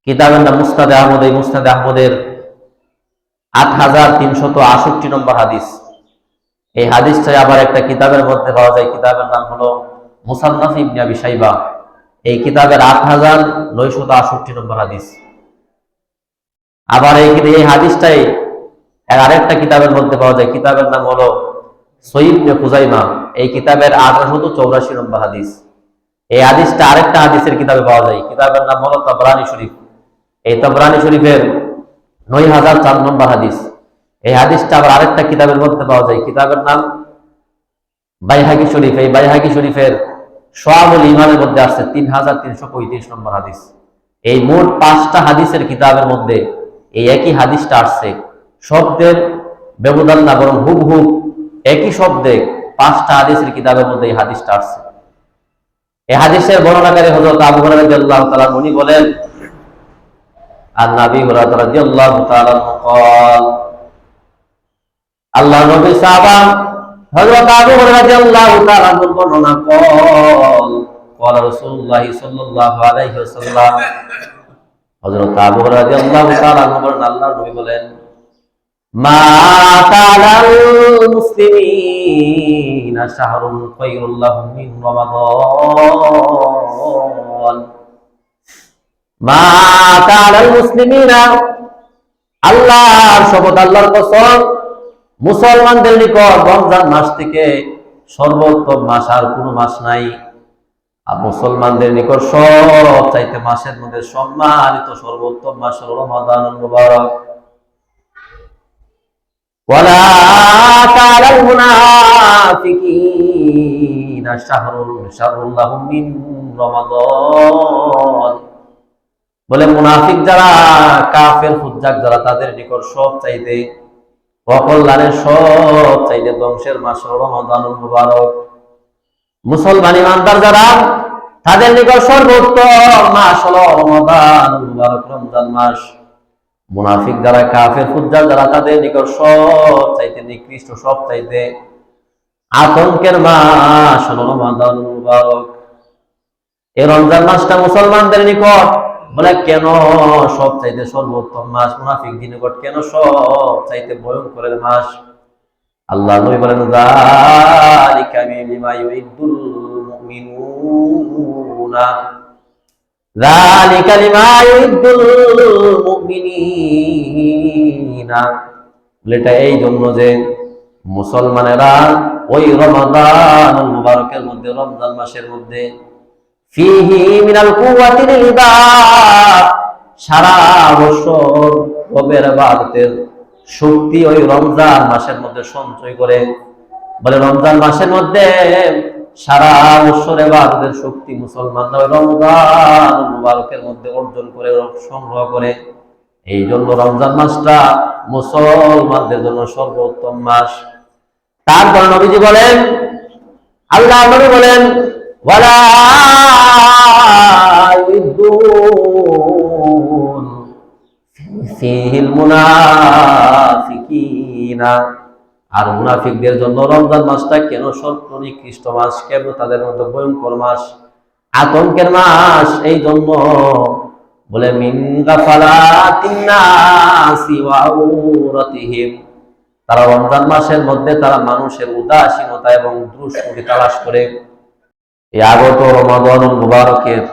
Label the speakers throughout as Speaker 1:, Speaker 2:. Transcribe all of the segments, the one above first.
Speaker 1: কিতাবের নাম মুসনাদে আহমদ। এই মুসনাদে আহমদের 8368 নম্বর হাদিস। এই হাদিসটাই আবার একটা কিতাবের মধ্যে পাওয়া যায়। কিতাবের নাম হলো মুসান্নাফ ইবনে আবি শাইবা। এই কিতাবের 8968 নম্বর হাদিস। আবার এই হাদিসটাই আরেকটা কিতাবের মধ্যে পাওয়া যায়। কিতাবের নাম হলো সহিহ ইবনে খুজাইমা। এই কিতাবের 1884 নম্বর হাদিস। এই হাদিসটা আরেকটা হাদিসের কিতাবে পাওয়া যায়। কিতাবের নাম হলো তাবরানী শরীফ। এই তাবরানী শরীফের 9004 নম্বর হাদিস। এই হাদিসটা আবার আরেকটা কিতাবের মধ্যে পাওয়া যায়। কিতাবের নাম বাইহাকি শরীফ। এই বাইহাকি শরীফের শুআবুল ঈমানের মধ্যে আছে 3335 নম্বর হাদিস। এই মোট 5টা হাদিসের কিতাবের মধ্যে এই একই হাদিসটা আসছে। শব্দের ব্যবধান না, বরং হুবহু একই শব্দে 5টা হাদিসের কিতাবের মধ্যে এই হাদিসটা আসছে। এই হাদিসের বর্ণনাকারী হযরত আবু হুরায়রা রাদিয়াল্লাহু তাআলা উনি বলেন, আর নবী হুরায়রা রাদিয়াল্লাহু তাআলা قال, আল্লাহ নবী সাহাবা হযরত আবু হুরায়রা রাদিয়াল্লাহু তাআলা বর্ণনা করেন, قال রাসূলুল্লাহ সাল্লাল্লাহু আলাইহি ওয়াসাল্লাম, হযরত আবু হুরায়রা রাদিয়াল্লাহু তাআলা বলেন, আল্লাহর নবী বলেন, মা তাআলাল মুসলিমিনা শাহরুন খায়রুল লাহুম মিন রমাদান। মা তাআলাল মুসলিমিনা, আল্লাহর শপথ, আল্লাহর কসম, মুসলমানদের নিকট রমজান মাস থেকে সর্বোত্তম মাস আর কোনো মাস নাই। আর মুসলমানদের নিকট সব চাইতে মাসের মধ্যে সম্মানিত সর্বোত্তম মাস হলো রমাদানুল মুবারক। ওয়ালা তাআলাল মুনাফিকিনা শাররুল লাহুম মিন রমাদান। বলে মুনাফিক যারা, কাফের ফুজ্জাক যারা, তাদের নিকট সব চাইতে অকল্যাণের, সব চাইতে ধ্বংসের মাস হলো রমাদানুল মুবারক। মুসলমান ইমানদার যারা, তাদের নিকট সর্বোত্তম মাস হলো রমাদানুল মুবারক, রমজান মাস। মুনাফিক যারা, কাফের ফুজ্জার যারা, তাদের নিকট সব চাইতে নিকৃষ্ট, সব চাইতে আতঙ্কের মাস হলো রমাদানুল মুবারক। এই রমজান মাসটা মুসলমানদের নিকট বলে কেন সব চাইতে সর্বোত্তম মাস, মুনাফিকদের নিকট কেন সব চাইতে ভয়ঙ্করের মাস? আল্লাহ নবী বলেন, যালিকা মিমা ইউইদুল মুমিনুনা, যালিকা লিমা ইউইদুল মুমিনিনা। এটা এই জন্য যে মুসলমানেরা ওই রমাদানুল মুবারকের মধ্যে, রমজান মাসের মধ্যে, ফিহি মিনাল কুওয়াতিল ইবাদ, সারা বছর রবের ইবাদতের শক্তি ওই রমজান মাসের মধ্যে সঞ্চয় করে। বলে রমজান মাসের মধ্যে সারা বছর ইবাদতের শক্তি মুসলমানরা ওই রমজান মুবারকের মধ্যে অর্জন করে, সংগ্রহ করে। এই জন্য রমজান মাসটা মুসলমানদের জন্য সর্বোত্তম মাস। তারপর নবীজি বলেন, আল্লাহ নবী বলেন, ওয়ালা ইউদুন ফিহিল মুনাফিকিনা, আর মুনাফিকদের জন্য রমজান মাসটা কেন সর্বনিকৃষ্ট মাস, কেন তাদের মধ্যে ভয়ঙ্কর মাস, আতঙ্কের মাস? এই জন্য বলে মিন গাফালাতিন নাসি ওয়া আওরাতিহিম, তারা রমজান মাসের মধ্যে তারা মানুষের উদাসীনতা এবং দুষ্কৃতি তালাশ করে। এই আগত রমাদানুল মুবারকের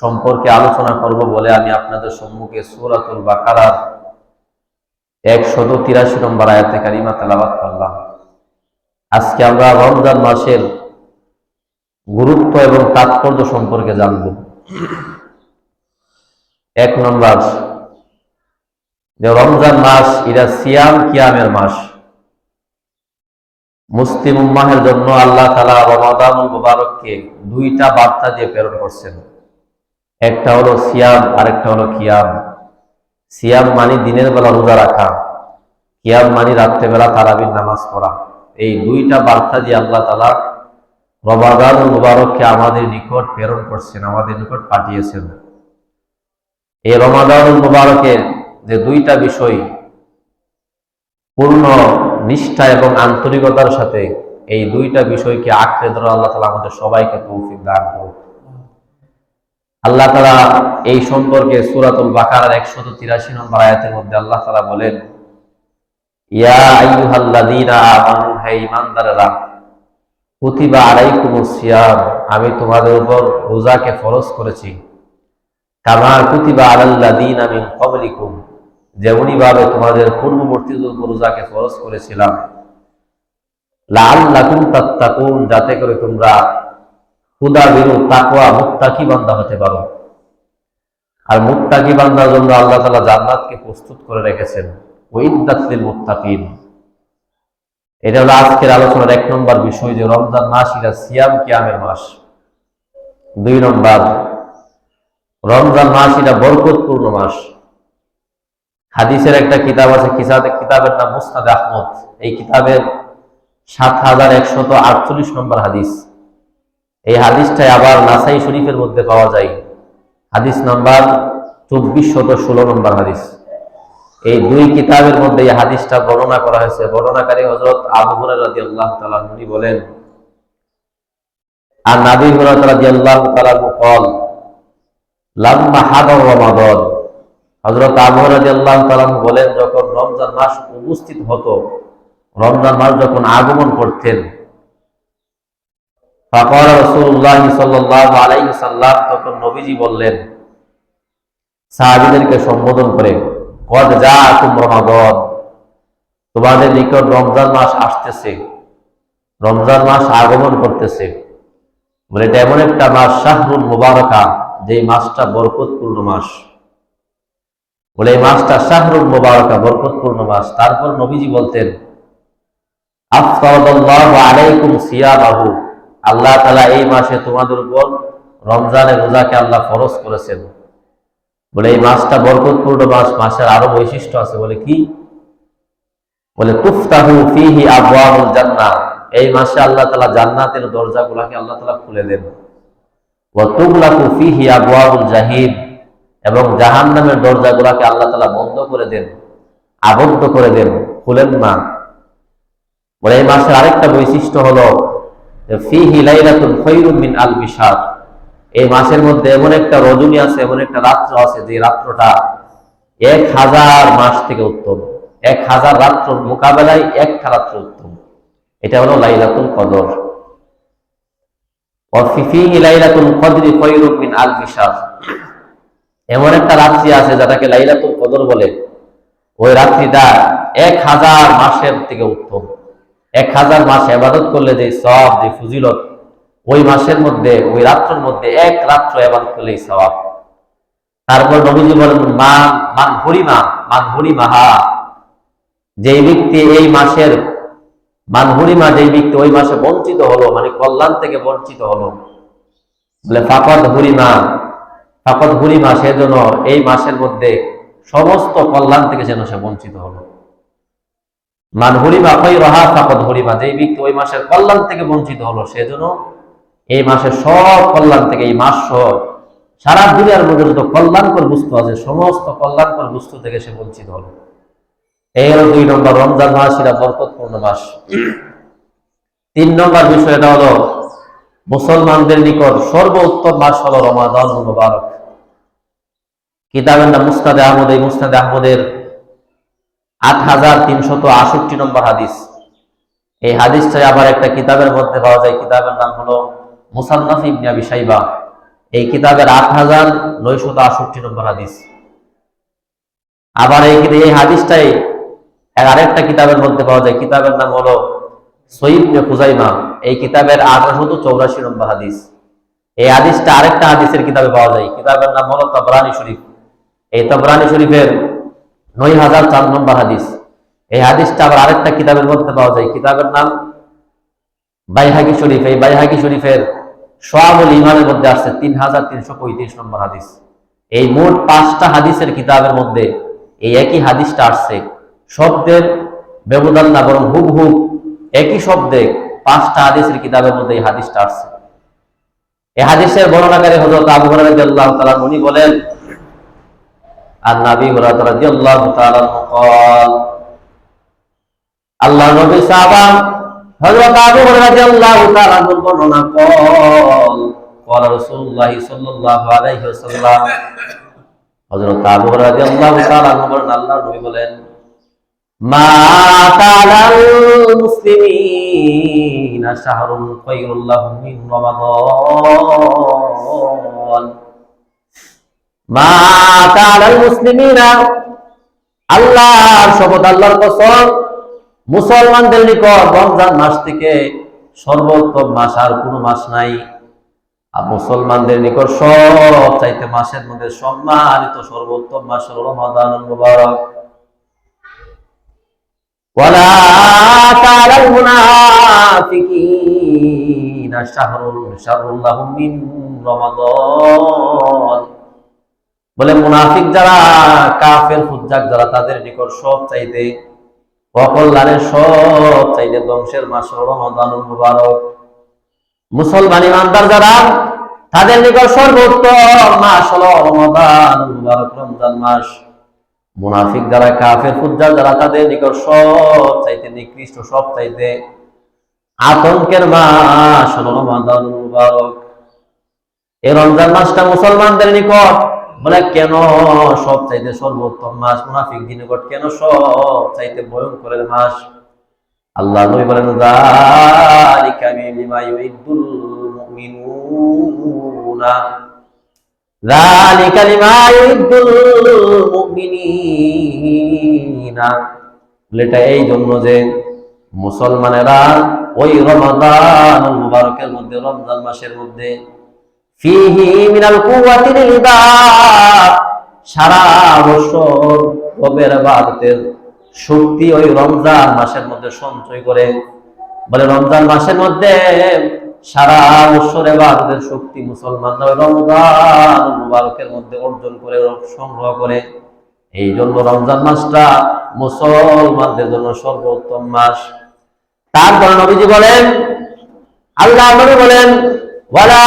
Speaker 1: সম্পর্কে আলোচনা করব বলে আমি আপনাদের সম্মুখে সূরাতুল বাকারার 183 নম্বর আয়াতে কারিমা তেলাওয়াত করলাম। আজকে আমরা রমজান মাসের গুরুত্ব এবং তাৎপর্য সম্পর্কে জানব। 1 নম্বর, যে রমজান মাস এটা সিয়াম কিয়ামের মাস। মুসলিম উম্মাহের জন্য আল্লাহ তাআলা রমাদানুল মুবারককে 2টা বার্তা দিয়ে প্রেরণ করছেন। একটা হলো সিয়াম, আরেকটা হলো কিয়াম। সিয়াম মানে দিনের বেলা রোজা রাখা, কিয়াম মানে রাত্রেবেলা তারাবির নামাজ পড়া। এই 2টা বার্তা দিয়ে আল্লাহ তাআলা রমাদানুল মুবারককে আমাদের নিকট প্রেরণ করছেন, আমাদের নিকট পাঠিয়েছেন। এই রমাদানুল মুবারকের যে 2টা বিষয় পূর্ণ নিষ্ঠা এবং আন্তরিকতার সাথে এই 2টা বিষয়কে আঁকড়ে ধরে আল্লাহ তাআলা আমাদের সবাইকে তৌফিক দান করুন। আল্লাহ তাআলা এই সম্পর্কে সূরাতুল বাকারার 183 নম্বর আয়াতের মধ্যে আল্লাহ তাআলা বলেন, ইয়া আইয়ুহাল্লাযীনা আমানু, হে ঈমানদাররা, কুতিবা আলাইকুমুস সিয়াম, আমি তোমাদের উপর রোজাকে ফরজ করেছি, কামা কুতিবা আলাল্লাযীনা মিন ক্বাবলিকুম, যেমনি ভাবে তোমাদের পূর্ববর্তীদের উপর রোজাকে ফরজ করেছিলাম, লাআল্লাকুম তাত্তাকুন, যাতে করে তোমরা খুদা বিরু তাকওয়া মুত্তাকি বান্দা হতে পারো। আর মুত্তাকি বান্দার জন্য আল্লাহ তাআলা জান্নাতকে প্রস্তুত করে রেখেছেন, উইদ্দাত লিল মুত্তাকিন। এটা হলো আজকের আলোচনার 1 নম্বর বিষয়, যে রমজান মাস এটা সিয়াম কিয়ামের মাস। 2 নম্বর, রমজান মাস এটা বরকতপূর্ণ মাস। হাদিসের একটা কিতাব আছে, কিতাবের নাম মুসনাদ আহমদ। এই কিতাবের 7148 নম্বর হাদিস। এই হাদিসটাই আবার নাসাই শরীফের মধ্যে পাওয়া যায়, হাদিস নাম্বার 2416 নম্বর হাদিস। এই 2 কিতাবের মধ্যে এই হাদিসটা বর্ণনা করা হয়েছে। বর্ণনাকারী হযরত আবু হুরায়রা রাদিয়াল্লাহু তাআলা তিনি বলেন, আর নবী হুরায়রা রাদিয়াল্লাহু তাআলা বলেন, লাম্মা হাদার রমাদান, হযরত আবু হুরায়রা রাদিয়াল্লাহু তাআলা বলেন, যখন রমজান মাস উপস্থিত হতো, রমজান মাস যখন আগমন করতেন, ফাকাল রাসূলুল্লাহ সাল্লাল্লাহু আলাইহি ওয়াসাল্লাম, তখন নবীজি বললেন সাহাবীদেরকে সম্বোধন করে, কদ জাআকুম রমাদান, তোমাদের নিকট রমজান মাস আসতেছে, রমজান মাস আগমন করতেছে। বলে এটা এমন একটা মাস, শাহরুল মুবারাকা, যে মাসটা বরকতপূর্ণ মাস। বলে এই মাসটা শাহরুল মুবারাকা, বরকতপূর্ণ মাস। তারপর নবীজি বলতেন, আফতারাদাল্লাহু আলাইকুম সিয়ামাহু, আল্লাহ তাআলা এই মাসে তোমাদের উপর রমজানের রোজাকে আল্লাহ ফরজ করেছেন। বলে এই মাসটা বরকতপূর্ণ মাস। মাসের আরো বৈশিষ্ট্য আছে। বলে কি? বলে তুফতাহু ফীহি আবওয়াবুল জান্নাহ, এই মাসে আল্লাহ তাআলা জান্নাতের দরজাগুলোকে আল্লাহ তাআলা খুলে দেন। ওয়া তুগলাকু ফীহি আবওয়াবুল জাহিম, এবং জাহান্নামের দরজাগুলোকে আল্লাহ তাআলা বন্ধ করে দেন, আবদ্ধ করে দেন, খুলেন না। বলে এই মাসের আরেকটা বৈশিষ্ট্য হলো ফীহি লাইলাতুন খায়রুম মিন আলফি শাহর, এই মাসের মধ্যে এমন একটা রজনী আছে, এমন একটা রাত্র আছে, যে রাত্রটা 1000 মাস থেকে উত্তম। 1000 রাত্রর মোকাবেলায় একটা রাত্র উত্তম। এটা হলো লাইলাতুল কদর। ওয়া ফীহি লাইলাতুল কদরি খায়রুম মিন আলফি শাহর, এমন একটা রাত্রি আছে যেটাকে লাইলাতুল কদর বলে, ওই রাত্রিটা 1000 মাসের থেকে উত্তম। 1000 মাস ইবাদত করলে যে সওয়াব, যে ফজিলত, ওই মাসের মধ্যে, ওই রাত্রের মধ্যে এক রাত্র ইবাদত করলেই সওয়াব। তারপর নবীজি বলেন, মান হুরিমাহা, যেই ব্যক্তি এই মাসের, মান হুরিমা, যেই ব্যক্তি ওই মাসে বঞ্চিত হলো, মানে কল্যাণ থেকে বঞ্চিত হলো, বলে ফাকাদ হুরিমা, সেজন্য এই মাসের মধ্যে সমস্ত কল্যাণ থেকে যেন সে বঞ্চিত হলো। মান হুরিমা খায়রাহা ফাকাদ হুরিমা, যেই ব্যক্তি ওই মাসের কল্যাণ থেকে বঞ্চিত হলো, সেজন্য এই মাসের সব কল্যাণ থেকে, এই মাস সহ সারা দুনিয়ার মধ্যে যত কল্যাণকর বস্তু আছে, সমস্ত কল্যাণকর বস্তু থেকে সে বঞ্চিত হলো। এই হলো 2 নম্বর, রমজান মাস এটা বরকতপূর্ণ মাস। 3 নম্বর বিষয়টা হলো মুসলমানদের নিকট সর্বোত্তম মাস হলো রমাদান মুবারক। কিতাবের নাম মুসনাদ আহমদ। এই মুসনাদ আহমদের 8368 নম্বর হাদিস। এই হাদিসটা আবার একটা কিতাবের মধ্যে পাওয়া যায়, কিতাবের নাম হলো মুসান্নাফ ইবনে আবি শাইবা। এই কিতাবের 8968 নম্বর হাদিস। আবার এই হাদিসটাই আরেকটা কিতাবের মধ্যে পাওয়া যায়, কিতাবের নাম হলো সহিহ ইবনে খুজাইমা। এই কিতাবের 1884 নম্বর হাদিস। এই হাদিসটা আরেকটা হাদিসের কিতাবে পাওয়া যায়, কিতাবের নাম হলো তাবরানী শরীফ। এই তাবরানী শরীফের 9004 নম্বর হাদিস। এই হাদিসটা আবার আরেকটা কিতাবের মধ্যে পাওয়া যায়, কিতাবের নাম বাইহাকি শরীফ। এই বাইহাকি শরীফের শুআবুল ঈমানের মধ্যে আসছে 3335 নম্বর হাদিস। এই মোট 5টা হাদিসের কিতাবের মধ্যে এই একই হাদিসটা আসছে। শব্দের ব্যবধান না, বরং হুবহু একই শব্দে 5টা হাদিসের কিতাবের মধ্যে এই হাদিসটা আসছে। এই হাদিসের বর্ণনাকারী হযরত আবু হুরায়রা রাদিয়াল্লাহু তাআলা উনি বলেন, আর নবী হুরায়রা রাদিয়াল্লাহু তাআলা قال, আল্লাহ নবী সাহাবা হযরত আবু হুরায়রা রাদিয়াল্লাহু তাআলা বর্ণনা قال رسول الله صلى الله عليه وسلم হযরত আবু হুরায়রা রাদিয়াল্লাহু তাআলা আনহু বলেন আল্লাহর নবী বলেন মা তাআলাল মুসলিমিনা শাহরুন খায়রুল লাহুম মিন রমাদান মা তাআলাল মুসলিমিনা আল্লাহর শপথ আল্লাহর কসম মুসলমানদের নিকট রমজান মাস থেকে সর্বোত্তম মাস আর কোনো মাস নাই। আর মুসলমানদের নিকট সব চাইতে মাসের মধ্যে সম্মানিত সর্বোত্তম মাস হলো রমাদানুল মুবারক। ওয়ালা তাআলাল মুনাফিকিনা শাররুল লাহুম মিন রমাদান বলে মুনাফিক যারা কাফের ফুজ্জাক যারা তাদের নিকট সব চাইতে অকল্যাণের সব চাইতে ধ্বংসের মাস হলো রমাদানুল মুবারক। মুসলমান ইমানদার যারা তাদের নিকট সর্বোত্তম মাস হলো রমাদানুল মুবারক রমজান মাস। মুনাফিক যারা কাফের ফুজ্জাক যারা তাদের নিকট সব চাইতে নিকৃষ্ট সব চাইতে আতঙ্কের মাস হলো রমাদানুল মুবারক। এই রমজান মাসটা মুসলমানদের নিকট বলে কেন সব চাইতে সর্বোত্তম মাস, মুনাফিকদের নিকট কেন সব চাইতে ভয়ঙ্করের মাস? আল্লাহ নবী বলেন যালিকা মিমা ইউইদুল মুমিনুনা যালিকা লিমা ইউইদুল মুমিনিনা এটা এই জন্য যে মুসলমানেরা ওই রমাদানুল মুবারকের মধ্যে রমজান মাসের মধ্যে ফিহি মিনাল কুওয়াতিল ইবাদ সারা বছর রবের ইবাদতের শক্তি ওই রমজান মাসের মধ্যে সঞ্চয় করে। বলে রমজান মাসের মধ্যে সারা বছর ইবাদতের শক্তি মুসলমানরা ওই রমজানুল মুবারকের মধ্যে অর্জন করে সংগ্রহ করে। এই জন্য রমজান মাসটা মুসলমানদের জন্য সর্বোত্তম মাস। তারপরে নবীজি বলেন আল্লাহ নবী বলেন ওয়ালা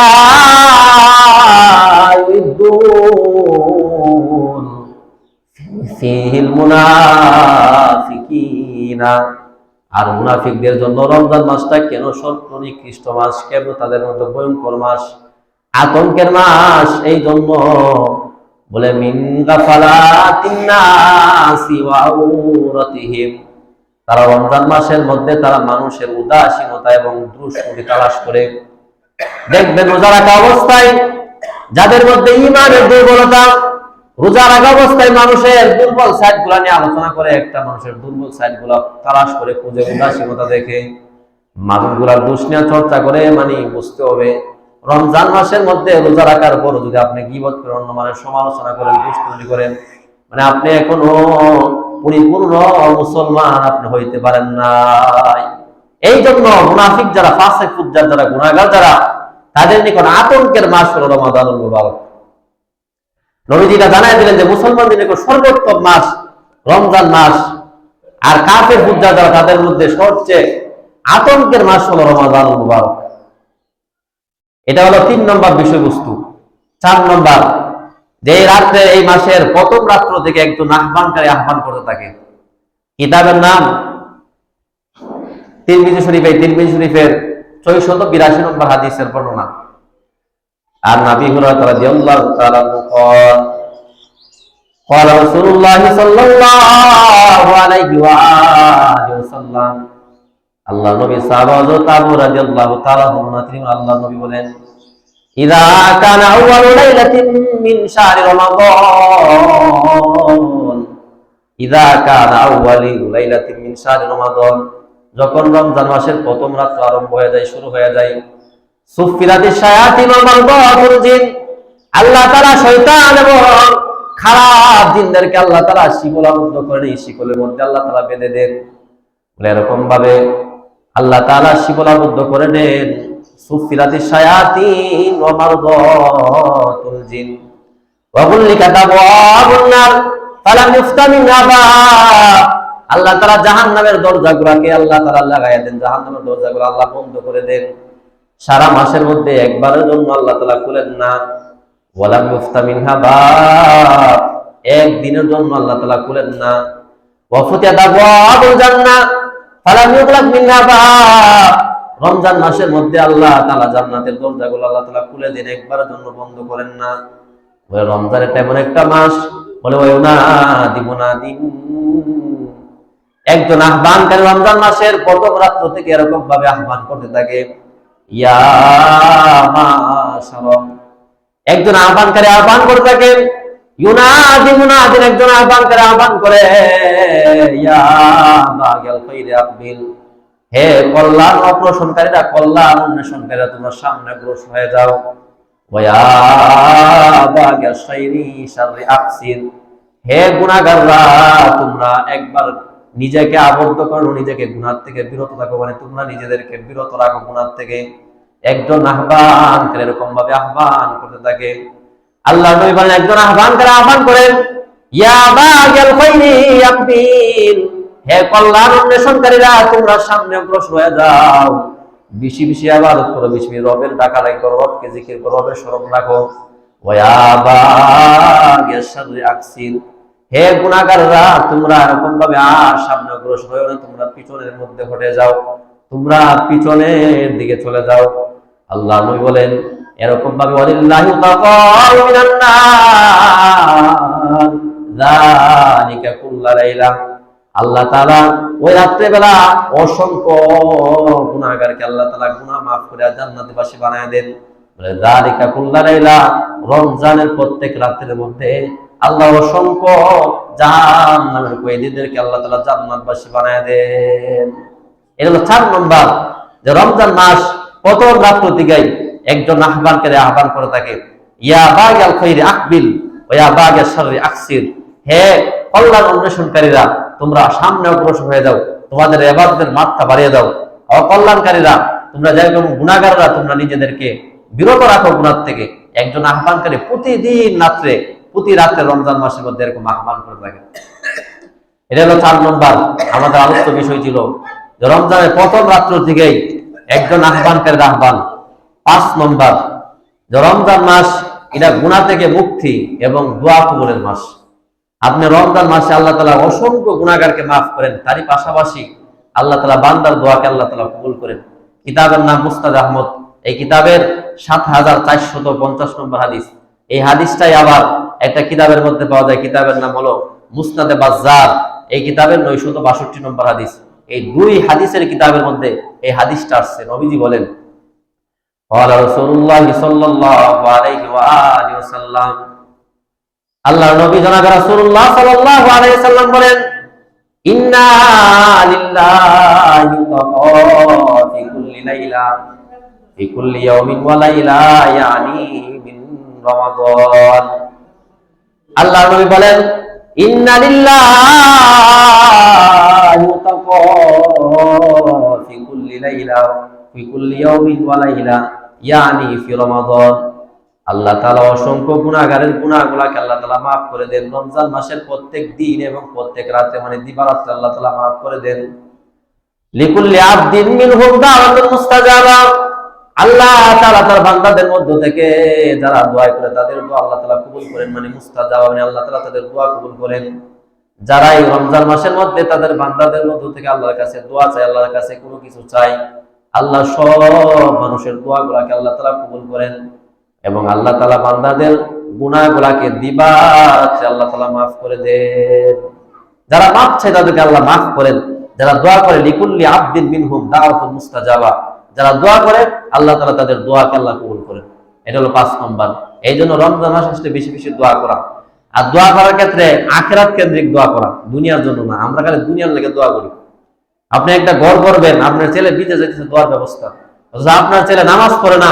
Speaker 1: ইউদুন ফিহিল মুনাফিকিনা আর মুনাফিকদের জন্য রমজান মাসটা কেন সর্বনিকৃষ্ট মাস, কেন তাদের মধ্যে ভয়ঙ্কর মাস, আতঙ্কের মাস? এই জন্য বলে মিন গাফালাতিন নাসি ওয়া আওরাতিহিম তারা রমজান মাসের মধ্যে তারা মানুষের উদাসীনতা এবং দুষ্কৃতি তালাশ করে। দেখবেন রোজা রাখা অবস্থায় যাদের মধ্যে ঈমানের দুর্বলতা, রোজা রাখা অবস্থায় মানুষের দুর্বল সাইড গুলা নিয়ে আলোচনা করে, একটা মানুষের দুর্বল সাইড গুলা তালাশ করে খুঁজে উদাসীনতা দেখে মানুষগুলার দোষ নিয়ে চর্চা করে। মানে বুঝতে হবে রমজান মাসের মধ্যে রোজা রাখার পর যদি আপনি গীবত করেন, অন্য মানুষের সমালোচনা করেন, দুষ্কৃতি করেন, মানে আপনি এখনো পরিপূর্ণ মুসলমান আপনি হইতে পারেন নাই। এই জন্য মুনাফিক যারা, ফাসিক ফুজ্জার যারা, গুনাহগার যারা, তাদের নিকট আতঙ্কের মাস হলো রমাদানুল মুবারক। নবীজিটা জানাই দিলেন যে মুসলমানদের নিকট সর্বোত্তম মাস রমজান মাস, আর কাফের ফুজ্জার যারা তাদের মধ্যে সবচেয়ে আতঙ্কের মাস হলো রমাদানুল মুবারক। এটা হলো 3 নম্বর বিষয়বস্তু। 4 নম্বর যে রাত্রে এই মাসের প্রথম রাত্র থেকে একজন আহ্বানকারী আহ্বান করতে থাকে। কিতাবের নাম তিরমিজি শরীফ। এই তিরমিজি শরীফের 682 নম্বর হাদিসের বর্ণনা। আর নবী হুরায়রা রাদিয়াল্লাহু তাআলা قال قال رسول الله صلى الله عليه وآله وسلم আল্লাহ নবী সাহাবা আবু রাদিয়াল্লাহু তাআলা তিনি আল্লাহ নবী বলেন ইযা কানা আউয়ালু লাইলাতিন মিন শাহরি রমাদান ইযা কানা আউয়ালু লাইলাতিন মিন শাহরি রমাদান যখন রমজান মাসের প্রথম রাত আরম্ভ হয়ে যায়, শুরু হয়ে যায়, সুফিরাতিশ শায়াতিন ওয়া মারদাতুল জিন আল্লাহ তাআলা শয়তান এবং খারাপ জিনদেরকে আল্লাহ তাআলা শিকলাবদ্ধ করে, এই শিকলের মধ্যে আল্লাহ তাআলা বেঁধে দেন। বলে এরকম ভাবে আল্লাহ তাআলা শিকলাবদ্ধ করে দেন সুফিরাতিশ শায়াতিন ওয়া মারদাতুল জিন ওয়া গুল্লিকাত আবওয়াবুন নার ফালাম ইফতা মিনহা বাব আল্লাহ তাআলা জাহান্নামের দরজাগুলোকে আল্লাহ তাআলা লাগায়া দেন, জাহান্নামের দরজাগুলো আল্লাহ বন্ধ করে দেন। সারা মাসের মধ্যে একবারের জন্য আল্লাহ তাআলা খুলেন না। ওয়ালাম ইফতা মিনহা বাব একদিনের জন্য আল্লাহ তাআলা খুলেন না। ওয়া ফুতিহাত আবওয়াবুল জান্নাহ ফালাম ইউগলাক মিনহা বাব রমজান মাসের মধ্যে আল্লাহ তাআলা জান্নাতের দরজাগুলো আল্লাহ তাআলা খুলে দেন, একবারের জন্য বন্ধ করেন না। বলে রমজান এটা এমন একটা মাস, বলে ওই মুনাদিন, একজন আহ্বানকারী রমজান মাসের প্রথম রাত্র থেকে এরকম ভাবে আহ্বান করতে থাকে, ইয়া মাশাআল্লাহ, একজন আহ্বানকারী আহ্বান করে থাকে, ইউনাদি মুনাদিন, একজন আহ্বানকারী আহ্বান করে, ইয়া বাগিয়াল খাইরি আকবিল, হে কল্যাণ অগ্রসরকারীরা, কল্যাণ অন্বেষণকারীরা, তোমরা সামনে অগ্রসর হয়ে যাও। ওয়া বাগিয়াল শাইরি শাররি আকসির, হে গুনাহগাররা, তোমরা একবার নিজেকে আবদ্ধ করো, নিজেকে গুনাহ থেকে বিরত থাকো, মানে তোমরা নিজেদেরকে বিরত রাখো গুনাহ থেকে। একজন আহ্বানকারী এরকম ভাবে আহ্বান করতে থাকে। আল্লাহ নবী বলেন, একজন আহ্বানকারী আহ্বান করেন, ইয়া বাগিয়াল খাইরি আকবিল, হে কল্যাণ অন্বেষণকারীরা, তোমরা সামনে অগ্রসর হয়ে যাও। বেশি বেশি ইবাদত করো, বেশি বেশি রবের ডাকাডাকি করো, রবকে জিকির করো, রবের স্মরণ রাখো। ওয়া বাগিয়াশ শাররি আকসির, হে গুনাহগাররা, তোমরা এরকম ভাবে সামনে অগ্রসর হও না, তোমরা পিছনের মধ্যে হটে যাও, তোমরা পিছনের দিকে চলে যাও। আল্লাহ নবী বলেন, এরকম ভাবে ওয়ালিল্লাহি তাকাউ মিনান নার যালিকা কুল্লা লাইলা, আল্লাহ তাআলা ওই রাত্রে বেলা অসংখ্য গুনাহগারকে আল্লাহ তাআলা গুনাহ maaf করে জান্নাতবাসী বানায় দেন। বলে যালিকা কুল্লা লাইলা, রমজানের প্রত্যেক রাতের মধ্যে আল্লাহ অসংখ্য জাহান্নামের কয়েদিদেরকে আল্লাহ তাআলা জান্নাতবাসী বানায় দেন। এটা হলো 4 নম্বর, যে রমজান মাস প্রথম রাত্র থেকে একজন আহ্বানকারী আহ্বান করে থাকে, ইয়া বাগিয়াল খাইরি আকবিল ওয়া ইয়া বাগিয়াশ শাররি আকসির, হে কল্যাণ অন্বেষণকারীরা, তোমরা সামনে অগ্রসর হয়ে যাও, তোমাদের ইবাদতের মাত্রা বাড়িয়ে দাও। অকল্যাণকারীরা, তোমরা যেরকম গুনাহগাররা, তোমরা নিজেদেরকে বিরত রাখো গুনাহ থেকে। একজন আহ্বানকারী প্রতিদিন রাত্রে, প্রতি রাত্রে রমজান মাসের মধ্যে এরকম আহ্বান করে থাকে। এটা হলো 4 নম্বর আমাদের আলোচ্য বিষয় ছিল, যে রমজানের প্রথম রাত্র থেকেই একজন আহ্বানকারীর আহ্বান। 5 নম্বর, যে রমজান মাস এটা গুনাহ থেকে মুক্তি এবং দোয়া কবুলের মাস। আপনি রমজান মাসে আল্লাহ তাআলা অসংখ্য গুনাহগারকে মাফ করেন, তারই পাশাপাশি আল্লাহ তাআলা বান্দার দোয়াকে আল্লাহ তাআলা কবুল করেন। কিতাবের নাম মুসনাদ আহমদ, এই কিতাবের 7450 নম্বর হাদিস। এই হাদিসটাই আবার একটা কিতাবের মধ্যে পাওয়া যায়, কিতাবের নাম হলো মুসনাদে বাজ্জার, এই কিতাবের 962 নম্বর হাদিস। এই 2 হাদিসের কিতাবের মধ্যে এই হাদিসটা আসছে। নবীজি বলেন, ক্বালা রাসূলুল্লাহ সাল্লাল্লাহু আলাইহি ওয়া আলিহি ওয়াসাল্লাম, আল্লাহর নবী জনাব রাসূলুল্লাহ সাল্লাল্লাহু আলাইহি ওয়াসাল্লাম বলেন, ইন্না লিল্লাহি তাআলা ফি কুল্লি লাইলা ফি কুল্লি ইয়াউমিন ওয়া লাইলা ইয়ানি মিন রমাদান। আল্লাহর নবী বলেন, ইন্না লিল্লাহি তাআলা ফি কুল্লি লাইলা ফি কুল্লি ইয়াউমিন ওয়া লাইলা ইয়ানি ফি রমাদান। আল্লাহ তাআলা অসংখ্য গুনাহগারের গুনাহগুলোকে আল্লাহ তাআলা maaf করে দেন রমজান মাসের প্রত্যেক দিন এবং প্রত্যেক রাতে, মানে দিবারাত্রে আল্লাহ তাআলা maaf করে দেন। লিকুল্লি আবদিন মিনহুম দাওয়াতুল মুস্তাজাবা, আল্লাহ তাআলা তার বান্দাদের মধ্য থেকে যারা দোয়া করে তাদের দোয়া আল্লাহ তাআলা কবুল করেন, মানে মুস্তাজাবা, মানে আল্লাহ তাআলা তাদের দোয়া কবুল করেন। যারা এই রমজান মাসের মধ্যে তাদের বান্দাদের মধ্য থেকে আল্লাহর কাছে দোয়া চায়, আল্লাহর কাছে কোনো কিছু চাই, আল্লাহ সব মানুষের দোয়াগুলোকে আল্লাহ তাআলা কবুল করেন এবং আল্লাহ তাআলা বান্দাদের গুনাহগুলোকে দিবারাত্রে আল্লাহ তাআলা maaf করে দেন। যারা মাফ চায় তাদেরকে আল্লাহ maaf করেন, যারা দোয়া করে লিকুল্লি আবদিন মিনহুম দাওয়াতুল মুস্তাজাবা, যারা দোয়া করে আল্লাহ তাআলা তাদের দোয়াকে আল্লাহ কবুল করেন। এটা হলো 5 নম্বর। এই জন্য রমজান মাস আসলে বেশি বেশি দোয়া করা, আর দোয়া করার ক্ষেত্রে আখিরাত কেন্দ্রিক দোয়া করা, দুনিয়ার জন্য না। আমরা খালি দুনিয়ার লেগে দোয়া করি। আপনি একটা ঘর করবেন, আপনার ছেলে বিদেশে যাইতেছে, দোয়ার ব্যবস্থা। আপনার ছেলে নামাজ পড়ে না,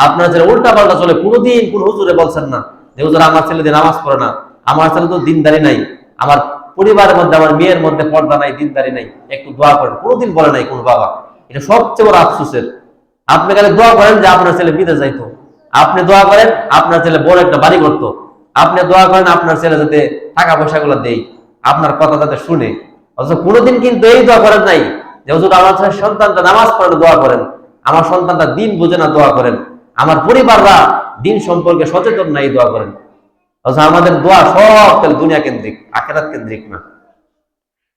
Speaker 1: আপনার ছেলে উল্টা পাল্টা চলে, কোনোদিন কোন হুজুরে বলছেন না যে হুজুর আমার ছেলে দিয়ে নামাজ পড়ে না, আমার ছেলে তো দিনদারি নাই, আমার পরিবারের মধ্যে আমার মেয়ের মধ্যে পর্দা নাই, দিনদারি নাই, একটু দোয়া করেন, কোনোদিন বলে নাই কোন বাবা। এটা সবচেয়ে বড় আফসোসের। আপনি খালি দোয়া করেন যে আপনার ছেলে বিদেশ যাইতো, আপনি দোয়া করেন আপনার ছেলে বড় একটা বাড়ি করতো, আপনি দোয়া করেন আপনার ছেলে যাতে টাকা পয়সা গুলো দেই, আপনার কথা যাতে শুনে। অথচ কোনোদিন কিন্তু এই দোয়া করেন নাই যে হুজুর আমার সন্তানটা নামাজ পড়ে, দোয়া করেন, আমার সন্তানটা দিন বোঝে না, দোয়া করেন, আমার পরিবাররা দিন সম্পর্কে সচেতন নাই, দোয়া করেন। অথচ আমাদের দোয়া সব তাহলে দুনিয়া কেন্দ্রিক, আখিরাত কেন্দ্রিক না।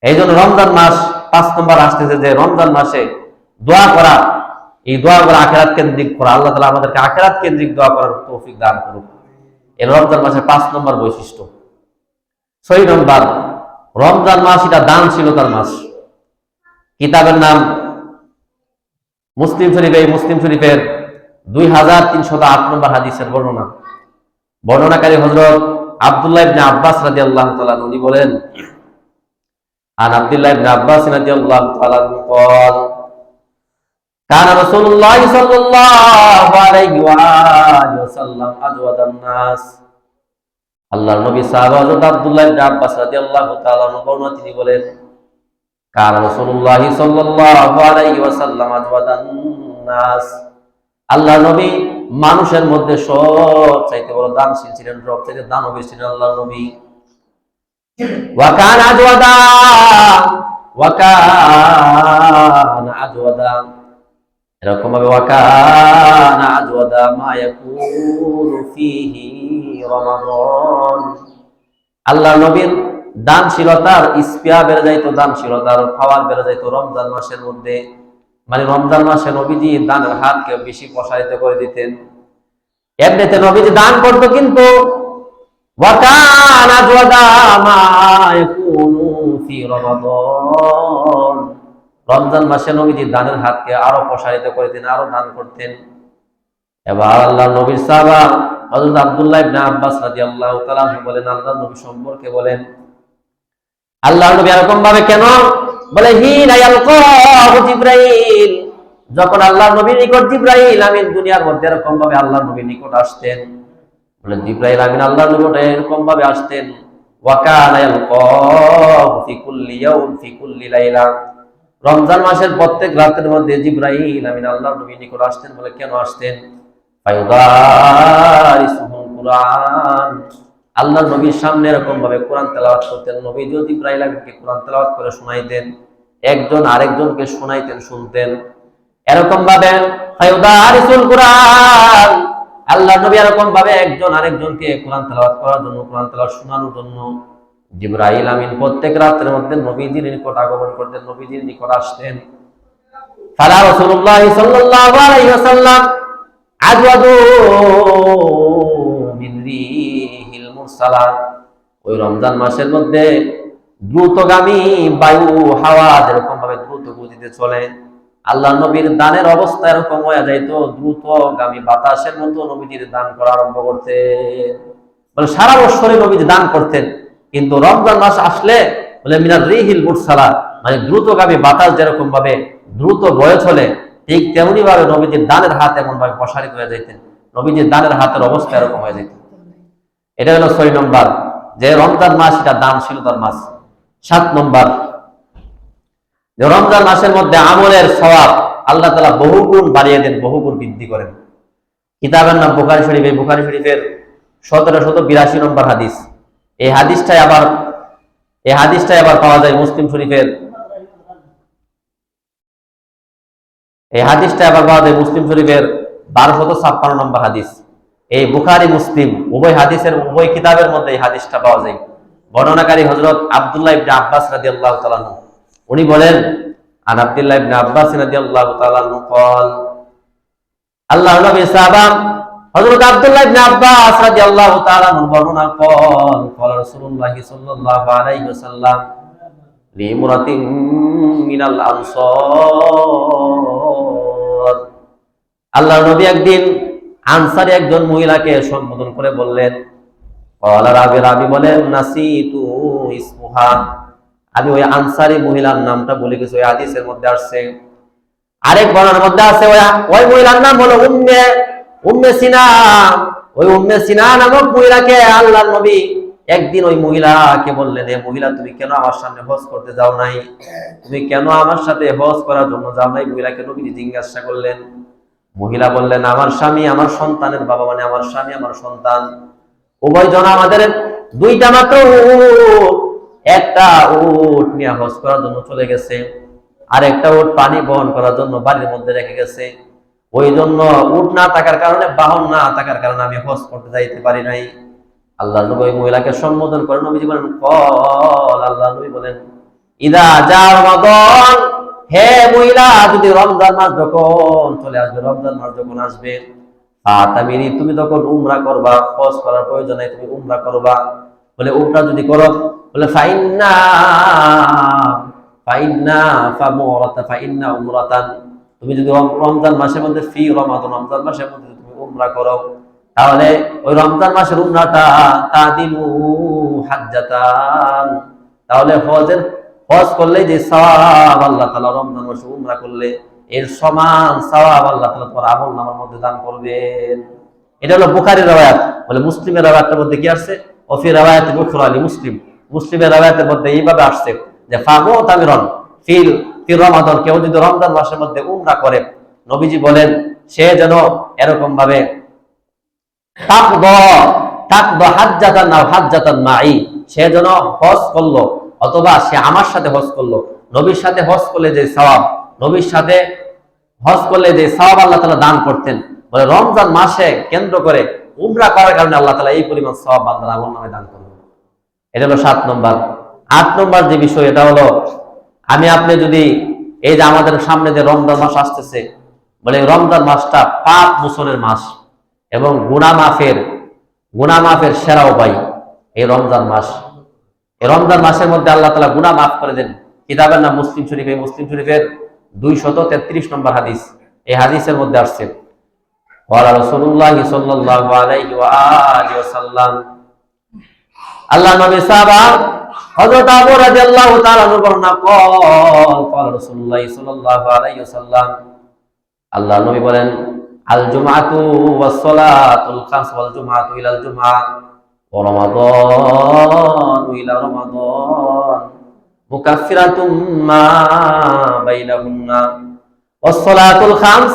Speaker 1: এই জন্য রমজান মাস 5 নম্বর আসতেছে, যে রমজান মাসে দোয়া করা এই দোয়াগুলো আখিরাত কেন্দ্রিক করা, আল্লাহ তাআলা আমাদেরকে আখিরাত কেন্দ্রিক দোয়া করার তৌফিক দান করুন। এর রমজান মাসের 5 নম্বর বৈশিষ্ট্য। 6 নম্বর, রমজান মাস এটা দানশীলতার মাস। কিতাবের নাম মুসলিম শরীফ। এই মুসলিম শরীফের 2308 নম্বর হাদিসের বর্ণনাকারী হযরত আব্দুল্লাহ ইবনে আব্বাস রাদিয়াল্লাহু তাআলা উনি বলেন, আন আব্দুল্লাহ ইবনে আব্বাস রাদিয়াল্লাহু তাআলা قال কানা রাসূলুল্লাহ সাল্লাল্লাহু আলাইহি ওয়া আলিহি ওয়াসাল্লাম আজওয়াদান নাস। আল্লাহর নবী সাহাবা হযরত আব্দুল্লাহ ইবনে আব্বাস রাদিয়াল্লাহু তাআলা বর্ণনা তিনি বলেন, কানা রাসূলুল্লাহ সাল্লাল্লাহু আলাইহি ওয়াসাল্লাম আজওয়াদান নাস। আল্লাহর নবী মানুষের মধ্যে সবচাইতে বড় দানশীল ছিলেন, সবচাইতে দানবীর ছিলেন আল্লাহর নবী। ওয়া কানা আজওয়াদা এরকম ভাবে ওয়া কানা আজওয়াদা মা ইয়াকুনু ফীহি রমাদান। আল্লাহর নবীর দানশীলতার স্পিয়া বেড়ে যাইতো, দানশীলতার পাওয়ার বেড়ে যাইতো রমজান মাসের মধ্যে। মানে রমজান মাসে নবীজি দানের হাতকে বেশি প্রসারিত করে দিতেন। এমনিতে নবীজি দান করতো, কিন্তু ওয়া কানা আজওয়াদা মা ইয়াকুনু ফী রমাদান, রমজান মাসে নবীজি দানের হাতকে আরো প্রসারিত করে দিতেন, আরো দান করতেন। এবার আল্লাহর নবীর সাহাবা হযরত আব্দুল্লাহ ইবনে আব্বাস রাদিয়াল্লাহু তাআলা বলেন, আল্লাহর নবী সম্পর্কে বলেন, আল্লাহর নবী এরকম ভাবে কেন বলে, হিনা ইয়ালকাহু জিবরাইল, যখন আল্লাহর নবীর নিকট জিবরাইল আমিন দুনিয়ার মধ্যে এরকম ভাবে আল্লাহর নবীর নিকট আসতেন, বলে জিবরাইল আমিন আল্লাহর নিকট এরকম ভাবে আসতেন। ওয়া কানা ইয়ালকাহু ফি কুল্লি ইয়াউম ফি কুল্লি লাইলা, রমজান মাসের প্রত্যেক রাতের মধ্যে জিবরাইল আমিন আল্লাহর নবীর নিকট আসতেন। বলে কেন আসতেন? ফায়ুদারিসুহুল কুরআন, আল্লাহর নবীর সামনে এরকম ভাবে কোরআন তেলাওয়াত করতেন। নবীজি জিবরাইল আমিনকে কোরআন তেলাওয়াত করে শোনাইতেন, একজন আরেকজনকে শোনাইতেন, শুনতেন। এরকম ভাবে ফায়ুদারিসুল কুরআন, আল্লাহর নবী এরকম ভাবে একজন আরেকজনকে কোরআন তেলাওয়াত করার জন্য, কোরআন তেলাওয়াত শোনানোর জন্য জিবরাইল আমিন প্রত্যেক রাতের মধ্যে নবীজির নিকট আগমন করতেন, নবীজির নিকট আসতেন। ফালা রাসূলুল্লাহ সাল্লাল্লাহু আলাইহি ওয়াসাল্লাম আজওয়াদু মিন রিহিল মুরসালা, ওই রমজান মাসের মধ্যে দ্রুতগামী বায়ু হাওয়া যেরকম ভাবে দ্রুত গতিতে চলে, আল্লাহর নবীর দানের অবস্থা এরকম হয়ে যাইতো, দ্রুতগামী বাতাসের মতো নবীজির দান করা আরম্ভ করতেন। বলে সারা বছরে নবীজি দান করতেন, কিন্তু রমজান মাস আসলে বলে মিনার রিহিল মুরসালা, মানে দ্রুতগামী বাতাস যেরকম ভাবে দ্রুত বয়ে চলে, ঠিক তেমনি ভাবে নবীজির দানের হাত এমন ভাবে প্রসারিত হয়ে যাইতেন, নবীজির দানের হাতের অবস্থা এরকম হয়ে যেত। এটা হলো 6 নম্বর, যে রমজান মাস এটা দানশীলতার মাস। 7 নম্বর, যে রমজান মাসের মধ্যে আমলের সওয়াব আল্লাহ তাআলা বহুগুণ বাড়িয়ে দেন, বহুগুণ বৃদ্ধি করেন। কিতাবের নাম বুখারী শরীফ। এই বুখারী শরীফের 1782 নম্বর হাদিস। এই হাদিসটাই আবার পাওয়া যায় মুসলিম শরীফের, এই হাদিসটা আবার পাওয়া যায় মুসলিম শরীফের 1256 নম্বর হাদিস। এই বুখারী মুসলিম উভয় কিতাবের মধ্যে এই হাদিসটা পাওয়া যায়। বর্ণনাকারী হযরত আব্দুল্লাহ ইবনে আব্বাস রাদিয়াল্লাহু তাআলা আনহু, উনি বলেন, আন আব্দুল্লাহ ইবনে আব্বাস রাদিয়াল্লাহু তাআলা আনহু قال, আল্লাহর নবী সাহাবা হযরত আব্দুল্লাহ ইবনে আব্বাস রাদিয়াল্লাহু তাআলা আনহু বর্ণনা করেন, قال রাসূলুল্লাহ সাল্লাল্লাহু আলাইহি ওয়াসাল্লাম লিমরাতিন মিনাল আনসার, আল্লাহর নবী একদিন আনসারী একজন মহিলাকে সম্বোধন করে বললেন, قال রাবি বলেন, নাসিতু ইসমুহা, আমি ওই আনসারী মহিলার নামটা ভুলে গেছি। ওই হাদিসের মধ্যে আসছে, আরেক বর্ণনার মধ্যে আছে ওই মহিলার নাম হলো উম্মে সিনা। ওই উম্মে সিনা নামক মহিলাকে আল্লাহর নবী একদিন ওই মহিলাকে বললেন, এ মহিলা তুমি কেন আমার সামনে হজ করতে যাও নাই, তুমি কেন আমার সাথে হজ করার জন্য যাও নাই? মহিলাকে নবী জিজ্ঞাসা করলেন। মহিলা বললেন, আমার স্বামী আমার সন্তানের বাবা, মানে আমার স্বামী আমার সন্তান উভয় জন আমাদের 2টা মাত্র উট, একটা উট নিয়ে হজ করার জন্য চলে গেছে, আর একটা উট পানি বহন করার জন্য বাড়ির মধ্যে রেখে গেছে। ওই জন্য উট না থাকার কারণে, বাহন না থাকার কারণে আমি হজ করতে যাইতে পারি নাই। আল্লাহর নবী ওই মহিলাকে সম্বোধন করে নবীজি বলেন, আল্লাহর নবী বলেন, ইদা জা রমাদান, হে মহিলা, যদি রমজান মাস যখন চলে আসবে, রমজান মাস যখন আসবে, ফাতামিরি, তুমি তখন উমরা করবা, হজ করার প্রয়োজন নাই, তুমি উমরা করবা। বলে উমরা যদি করো, বলে ফাইন্না ফাইন্না ফামুরাতা ফাইন্না উমরাতান, তুমি যদি রমজান মাসের মধ্যে ফি রমাদান, রমজান মাসের মধ্যে তুমি উমরা করো, তাহলে ওই রমজান মাসের উমরাটা তাদিলু হাজ্জাতান, তাহলে হজ করলে যে সওয়াব আল্লাহ তাআলা রমজান মাসে উমরা করলে এর সমান সওয়াব আল্লাহ তাআলা তোমার আমলনামার মধ্যে দান করবেন। এটা হলো বুখারীর riwayat। বলে মুসলিমের riwayatর মধ্যে কি আসছে? ওফি riwayat উখরা লি মুসলিম, মুসলিমের riwayatর মধ্যে এইভাবে আসছে যে ফামুতামিরন ফিল রমাদান, কেউ যদি রমজান মাসের মধ্যে উমরা করে, নবীজি বলেন সে যেন এরকম ভাবে হাজ্জাতান নাও হাজ্জাতান মাই, সে যেন হজ করলো অথবা সে আমার সাথে হজ করলো। নবীর সাথে হজ করলে যে সওয়াব, নবীর সাথে হজ করলে যে সওয়াব আল্লাহ তাআলা দান করতেন, বলে রমজান মাসে কেন্দ্র করে উমরা করার কারণে আল্লাহ তাআলা এই পরিমাণ সওয়াব বান্দার আমলনামায় দান করবেন। এটা হলো 7 নম্বর। 8 নম্বর যে বিষয়, এটা হলো আমি আপনি যদি এই যে আমাদের সামনে যে রমজান মাস আসতেছে, বলে রমজান মাসটা পাপ মোচনের মাস এবং গুনাহ মাফের সেরা উপায় এই রমজান মাস। এই রমজান মাসের মধ্যে আল্লাহ তাআলা গুনাহ মাফ করে দেন। কিতাবের নাম মুসলিম শরীফ, এই মুসলিম শরীফের 233 নম্বর হাদিস। এই হাদিসের মধ্যে আসছে ওয়ালা রাসূলুল্লাহ সাল্লাল্লাহু আলাইহি ওয়া আলিহি ওয়াসাল্লাম, আল্লাহ নবী সাহাবা হযরত আবু রাদিয়াল্লাহু তাআলা আনহু বর্ণনা করেন রাসূলুল্লাহ সাল্লাল্লাহু আলাইহি ওয়াসাল্লাম, আল্লাহ নবী বলেন আল জুমআতু ওয়াস সালাতুল খামস ওয়াল জুমআতু ইলাল জুমআ ওয়া রমাদানু ইলা রমাদান মুকাফফিরাতুম মা বাইনাহুন্না। ওয়াস সালাতুল খামস,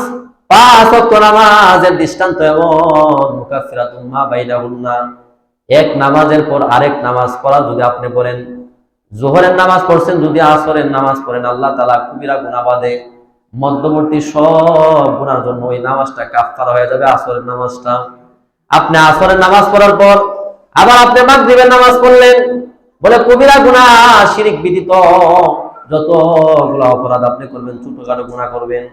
Speaker 1: 5 ওয়াক্ত নামাজের দৃষ্টান্ত এমন, মুকাফফিরাতুম মা বাইনাহুন্না, এক নামাজের পর আরেক নামাজ পড়া যদি আপনি পড়েন, যোহরের নামাজ পড়ছেন যদি আসরের নামাজ পড়েন, আল্লাহ তাআলা কবিরা গুনাহ বাদে মধ্যবর্তী সব গুনার জন্য ওই নামাজটা কাফফারা হয়ে যাবে। আসরের নামাজটা আপনি আসরের নামাজ পড়ার পর আবার আপনি মাগরিবের নামাজ পড়লেন, বলে কবিরা গুনাহ শিরক ব্যতীত যতগুলো অপরাধ আপনি করবেন, ছোটখাটো গুনাহ করবেন,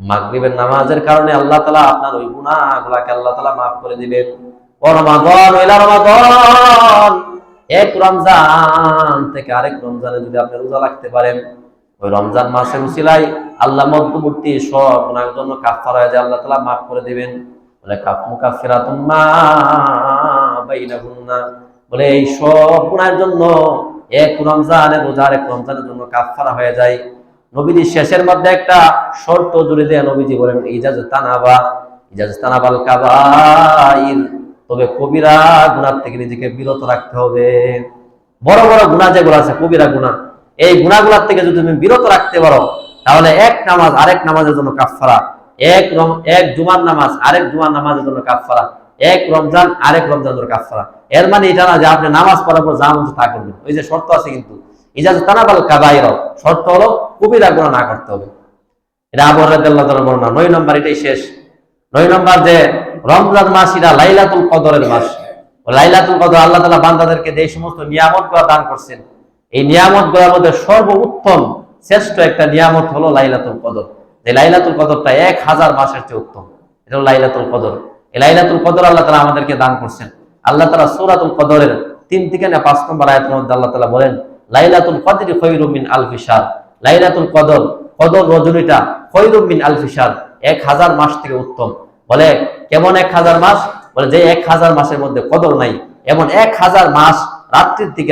Speaker 1: মাগরিবের নামাজের কারণে আল্লাহ তাআলা আপনার ওই গুনাহগুলোকে আল্লাহ তাআলা মাফ করে দিবেন। রমাদান ইলা রমাদান, এক রমজান থেকে আরেক রমজানে যদি আপনি রোজা রাখতে পারেন, ওই রমজান মাসের উসিলায় আল্লাহ মধ্যবর্তী সব গুনাহের জন্য কাফফারা হয়ে যায়, আল্লাহ তাআলা মাফ করে দিবেন। বলে মুকাফফিরাতুম মা বাইনাহুন্না, বলে এই সব গুনাহের জন্য এক রমজানের রোজা আরেক রমজানের জন্য কাফফারা হয়ে যায়। নবীজি শেষের মধ্যে একটা শর্ত জুড়ে দেয়া, নবীজি বলেন ইজাজতানাবাল কাবাইর, তবে কবিরা গুনাহ থেকে নিজেকে বিরত রাখতে হবে। বড় বড় গুনাহ যেগুলো আছে কবিরা গুনাহ, এই গুনাহগুলোর থেকে যদি তুমি বিরত রাখতে পারো, তাহলে এক নামাজ আরেক নামাজের জন্য কাফফারা, এক জুমার নামাজ আরেক জুমার নামাজের জন্য কাফফারা, এক রমজান আরেক রমজানের জন্য কাফফারা। এর মানে এটা না যে আপনি নামাজ পড়ার পর যা মন তা করবেন, ওই যে শর্ত আছে কিন্তু ইজাজতানাবাল কাবাইর, শর্ত হলো কবিরা গুনাহ না করতে হবে। এটা আবু রাদিয়াল্লাহু তাআলা বর্ণনা। 9 নম্বর, এটাই শেষ। 9 নম্বর যে রমজান মাস এটা লাইলাতুল কদরের মাস। লাইলাতুল কদর আল্লাহ তাআলা বান্দাদেরকে যে সমস্ত নিয়ামতগুলো দান করছেন, এই নিয়ামতগুলোর মধ্যে সর্বোত্তম শ্রেষ্ঠ একটা নিয়ামত হলো লাইলাতুল কদর। এই লাইলাতুল কদরটা 1000 মাসের চেয়ে উত্তম। এটা হলো লাইলাতুল কদর। এই লাইলাতুল কদর আল্লাহ তাআলা আমাদেরকে দান করছেন। আল্লাহ তাআলা সূরাতুল কদরের 3 থেকে 5 নম্বর আয়াতের মধ্যে আল্লাহ তাআলা বলেন লাইলাতুল কদরি খায়রুম মিন আলফি শাহর, লাইলাতুল কদর, কদর রজনীটা খায়রুম মিন আলফি শাহর, 1000 মাস থেকে উত্তম। বলে কেমন 1000 মাস? বলে যে 1000 মাসের মধ্যে কদর নাই, এমন 1000 মাস রাত্রির থেকে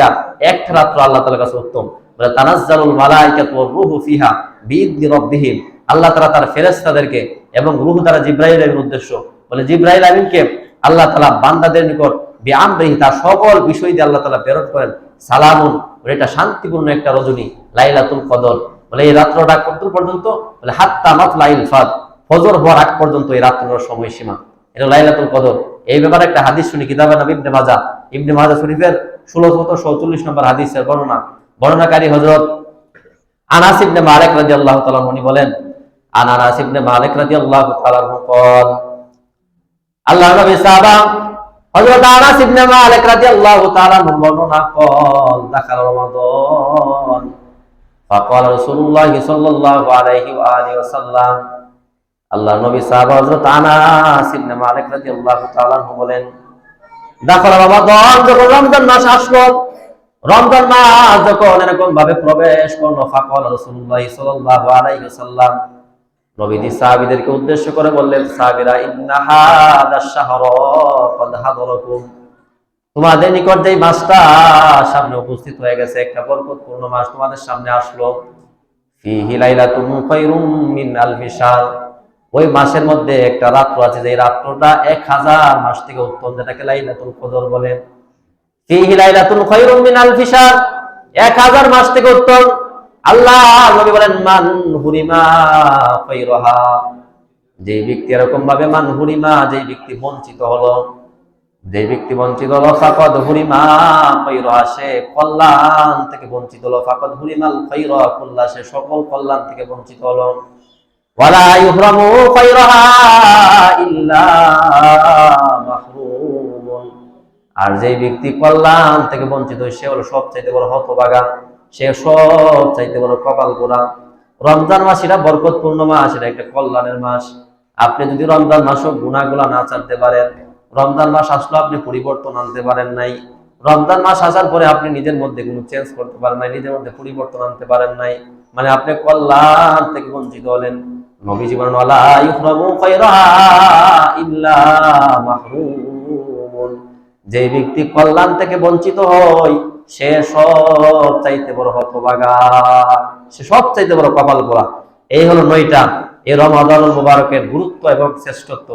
Speaker 1: একটা রাত্র আল্লাহ তাআলার কাছে উত্তম। বলে তানাজ্জালুল মালায়েকাতু ওয়ার রূহু ফিহা বিইذনি রাব্বিহিম, আল্লাহ তাআলা তার ফেরেশতাদেরকে এবং রূহ দ্বারা জিবরাইলের উদ্দেশ্য, বলে জিবরাইল আমিনকে আল্লাহ তাআলা বান্দাদের নিকট বিআমরিহি, তার সকল বিষয় দিয়ে আল্লাহ তাআলা প্রেরণ করেন। সালামুন, বলে এটা শান্তিপূর্ণ একটা রজনী লাইলাতুল কদর। বলে এই রাত্রটা কত পর্যন্ত? বলে হাত্তা মাতলাইল ফাদ, ফজর হওয়ার আগ পর্যন্ত এই রাত্রের সময়সীমা, এটা লাইলাতুল কদর। এই ব্যাপারে একটা হাদিস শুনি কিতাবে নবী ইবনে মাজাহ শরীফের 1644 নম্বর হাদিসের বর্ণনা। বর্ণনাকারী হযরত আনাস ইবনে মালিক রাদিয়াল্লাহু তাআলা উনি বলেন, আনাস ইবনে মালিক রাদিয়াল্লাহু তাআলা قال, আল্লাহর নবী সাহাবা হযরত আনাস ইবনে মালিক রাদিয়াল্লাহু তাআলা বর্ণনা করেন, দাখাল রমাদান ফাকাল রাসূলুল্লাহ সাল্লাল্লাহু আলাইহি ওয়া আলিহি ওয়াসাল্লাম, আল্লাহর নবী সাহাবা হযরত আনাস ইবনে মালিক রাদিয়াল্লাহু তাআলা বলেন, দাখাল রমাদান, যখন রমজান মাস আসলো, রমজান মাস যখন এরকম ভাবে প্রবেশ করলো, ফাকাল রাসূলুল্লাহ সাল্লাল্লাহু আলাইহি ওয়াসাল্লাম, নবীজি সাহাবীদেরকে উদ্দেশ্য করে বললেন, সাহাবীরা, ইন্না হাদাশ শাহরা ক্বাদ হাদারাকুম, তোমাদের নিকট যেই মাসটা সামনে উপস্থিত হয়ে গেছে, একটা বরকতপূর্ণ মাস তোমাদের সামনে আসলো, ফিহি লাইলাতুন খায়রুম মিন আলফি শাহর, ওই মাসের মধ্যে একটা রাত্র আছে, যে রাত্রটা 1000 মাস থেকে উত্তম, যেটাকে লাইলাতুল কদর বলে। ফিহি লাইলাতুন খায়রুম মিন আলফি শাহর, 1000 মাস থেকে উত্তম। আল্লাহ নবী বলেন, মান হুরিমা খায়রাহা, যে ব্যক্তি এরকম ভাবে, মান হুরিমা, যে ব্যক্তি বঞ্চিত হলো, যে ব্যক্তি বঞ্চিত হলো, ফাকাদ হুরিমা খায়রাহা, সে কল্যাণ থেকে বঞ্চিত হলো, ফাকাদ হুরিমাল খায়রা কুল্লা, সে সকল কল্যাণ থেকে বঞ্চিত হলো। ওয়ালা ইউহরামু খায়রাহা ইল্লা মাহরুম, আর যে ব্যক্তি কল্যাণ থেকে বঞ্চিত হয়, সে হলো সবচাইতে বড় হতভাগা, সে সবচাইতে বড় কপাল পোড়া। রমজান মাস এটা বরকতপূর্ণ মাস, এটা একটা কল্যাণের মাস। আপনি যদি রমজান মাসও গুনাহগুলা না ছাড়তে পারেন, রমজান মাস আসলো আপনি পরিবর্তন আনতে পারেন নাই, রমজান মাস আসার পরে আপনি নিজের মধ্যে কোনো চেঞ্জ করতে পারেন নাই, নিজের মধ্যে পরিবর্তন আনতে পারেন নাই, মানে আপনি কল্যাণ থেকে বঞ্চিত হলেন। নবীজি বলেন, ওয়ালা ইউহরামু খায়রাহা ইল্লা মাহরুম, যে ব্যক্তি কল্যাণ থেকে বঞ্চিত হয়, সে সব চাইতে বড় হতভাগা, সে সব চাইতে বড় কপাল পোড়া। এই হলো 9টা এই রমাদানুল মুবারকের গুরুত্ব এবং শ্রেষ্ঠত্ব।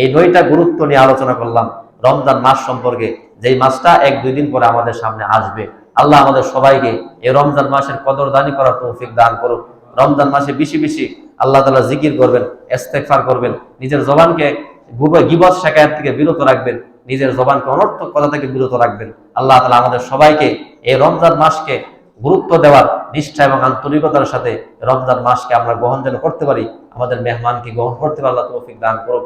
Speaker 1: এই 9টা গুরুত্ব নিয়ে আলোচনা করলাম রমজান মাস সম্পর্কে, যেই মাসটা 1-2 দিন পরে আমাদের সামনে আসবে। আল্লাহ আমাদের সবাইকে এই রমজান মাসের কদরদানি করার তৌফিক দান করুক। রমজান মাসে বেশি বেশি আল্লাহ তাআলা জিকির করবেন, ইস্তেগফার করবেন, নিজের জবানকে গীবত শিকায়ত থেকে বিরত রাখবেন, নিজের জবানকে অনর্থক কথা থেকে বিরত রাখবেন। আল্লাহ তাআলা আমাদের সবাইকে এই রমজান মাসকে গুরুত্ব দেওয়ার, নিষ্ঠা এবং আন্তরিকতার সাথে রমজান মাসকে আমরা গ্রহণ যেন করতে পারি, আমাদের মেহমানকে গ্রহণ করতে পারি, আল্লাহ তৌফিক দান করুক।